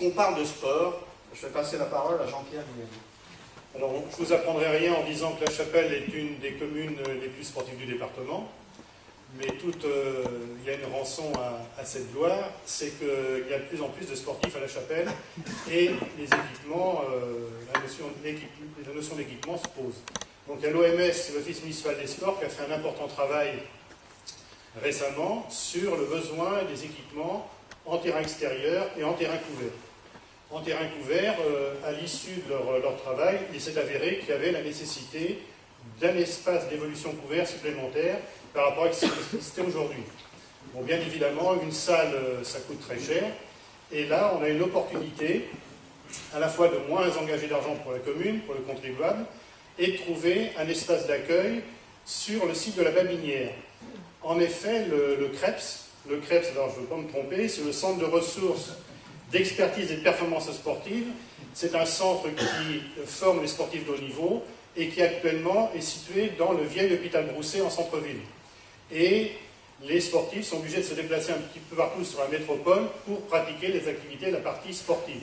puisqu'on parle de sport, je vais passer la parole à Jean-Pierre Guillet. Alors, je ne vous apprendrai rien en disant que La Chapelle est une des communes les plus sportives du département, mais il y a une rançon à cette gloire, c'est qu'il y a de plus en plus de sportifs à La Chapelle, et les équipements, la notion d'équipement se pose. Donc il y a l'OMS, l'Office municipal des sports, qui a fait un important travail récemment sur le besoin des équipements en terrain extérieur et en terrain couvert. En terrain couvert, à l'issue de leur travail, il s'est avéré qu'il y avait la nécessité d'un espace d'évolution couvert supplémentaire par rapport à ce qui existait aujourd'hui. Bon, bien évidemment, une salle, ça coûte très cher, et là, on a une opportunité à la fois de moins engager d'argent pour la commune, pour le contribuable, et de trouver un espace d'accueil sur le site de la Babinière. En effet, le CREPS, alors je ne veux pas me tromper, c'est le Centre de ressources d'expertise et de performance sportive. C'est un centre qui forme les sportifs de haut niveau et qui actuellement est situé dans le vieil hôpital Broussais en centre-ville. Et les sportifs sont obligés de se déplacer un petit peu partout sur la métropole pour pratiquer les activités de la partie sportive.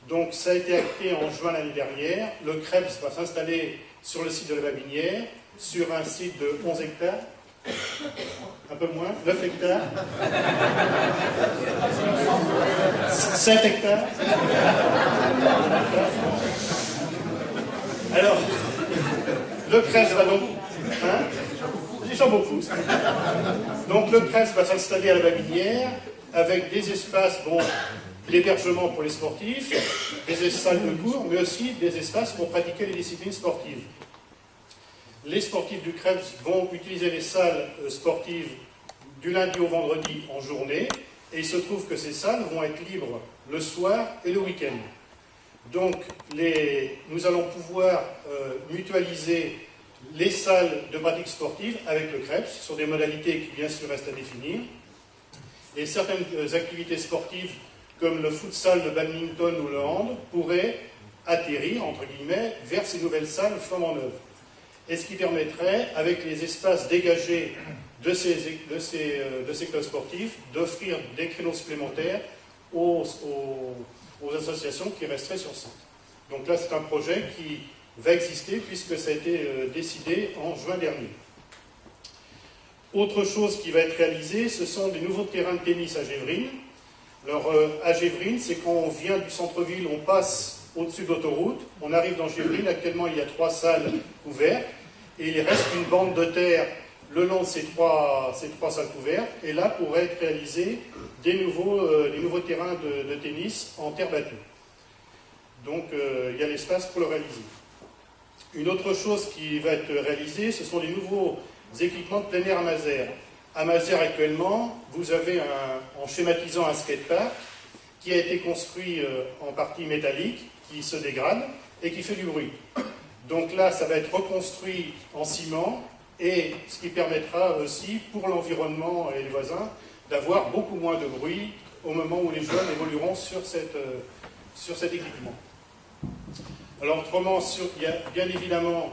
Donc ça a été acté en juin l'année dernière. Le CREPS va s'installer sur le site de la Babinière, sur un site de 11 hectares, un peu moins, 9 hectares, 7 hectares. Alors, le CREPS va donc... déjà beaucoup. Donc le CREPS va s'installer à la Babinière avec des espaces, l'hébergement pour les sportifs, des salles de cours, mais aussi des espaces pour pratiquer les disciplines sportives. Les sportifs du CREPS vont utiliser les salles sportives du lundi au vendredi en journée, et il se trouve que ces salles vont être libres le soir et le week-end. Donc, nous allons pouvoir mutualiser les salles de pratique sportive avec le CREPS, sur des modalités qui, bien sûr, restent à définir. Et certaines activités sportives, comme le futsal, le badminton ou le hand, pourraient atterrir, entre guillemets, vers ces nouvelles salles flambant neuves. Et ce qui permettrait, avec les espaces dégagés de ces clubs sportifs, d'offrir des créneaux supplémentaires aux associations qui resteraient sur site. Donc là, c'est un projet qui va exister puisque ça a été décidé en juin dernier. Autre chose qui va être réalisée, ce sont des nouveaux terrains de tennis à Gévrine. Alors, à Gévrine, c'est quand on vient du centre-ville, on passe au-dessus de l'autoroute, on arrive dans Gévrine, actuellement il y a 3 salles ouvertes, et il reste une bande de terre le long de ces trois salles couvertes, et là pourraient être réalisés des nouveaux terrains de tennis en terre battue. Donc il y a l'espace pour le réaliser. Une autre chose qui va être réalisée, ce sont les nouveaux équipements de plein air à Mazères. À Mazères, actuellement, vous avez, en schématisant un skatepark, qui a été construit en partie métallique, qui se dégrade et qui fait du bruit. Donc là, ça va être reconstruit en ciment, et ce qui permettra aussi, pour l'environnement et les voisins, d'avoir beaucoup moins de bruit au moment où les jeunes évolueront sur cet équipement. Alors autrement, bien évidemment,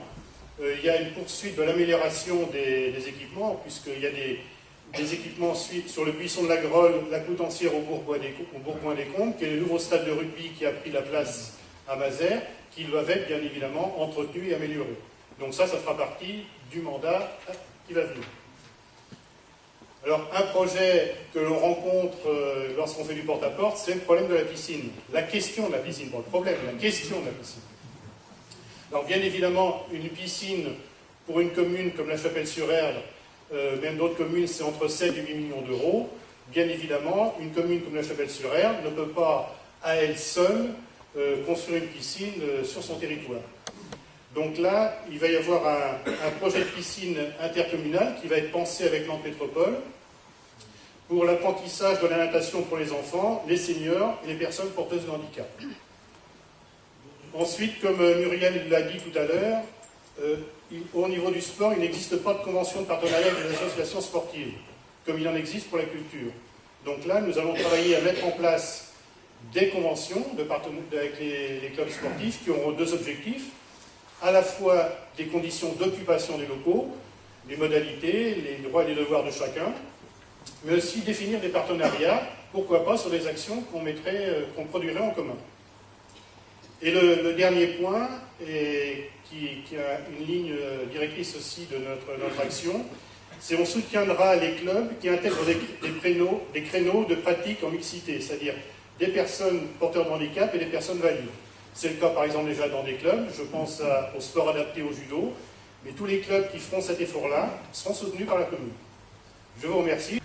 il y a une poursuite de l'amélioration des équipements, puisqu'il y a des équipements sur le buisson de la Grolle, la Coutancière au Bourgoin-des-Combes, qui est le nouveau stade de rugby qui a pris la place à Mazères, qui doivent être bien évidemment entretenus et améliorés. Donc ça fera partie du mandat qui va venir. Alors un projet que l'on rencontre lorsqu'on fait du porte-à-porte, c'est le problème de la piscine. La question de la piscine, pas le problème, la question de la piscine. Alors bien évidemment, une piscine pour une commune comme La Chapelle-sur-Erdre, même d'autres communes, c'est entre 7 et 8 millions d'euros. Bien évidemment, une commune comme La Chapelle-sur-Erdre ne peut pas, à elle seule, construire une piscine sur son territoire. Donc là, il va y avoir un projet de piscine intercommunal qui va être pensé avec Nantes Métropole pour l'apprentissage de la natation pour les enfants, les seniors et les personnes porteuses de handicap. Ensuite, comme Muriel l'a dit tout à l'heure, au niveau du sport, il n'existe pas de convention de partenariat avec les associations sportives, comme il en existe pour la culture. Donc là, nous allons travailler à mettre en place des conventions avec les clubs sportifs qui auront 2 objectifs, à la fois des conditions d'occupation des locaux, les modalités, les droits et les devoirs de chacun, mais aussi définir des partenariats pourquoi pas sur des actions qu'on produirait en commun. Et le dernier point, et qui a une ligne directrice aussi de notre action, c'est on soutiendra les clubs qui intègrent des créneaux de pratique en mixité, c'est-à-dire des personnes porteurs de handicap et des personnes valides. C'est le cas par exemple déjà dans des clubs, je pense au sport adapté au judo, mais tous les clubs qui feront cet effort-là seront soutenus par la commune. Je vous remercie.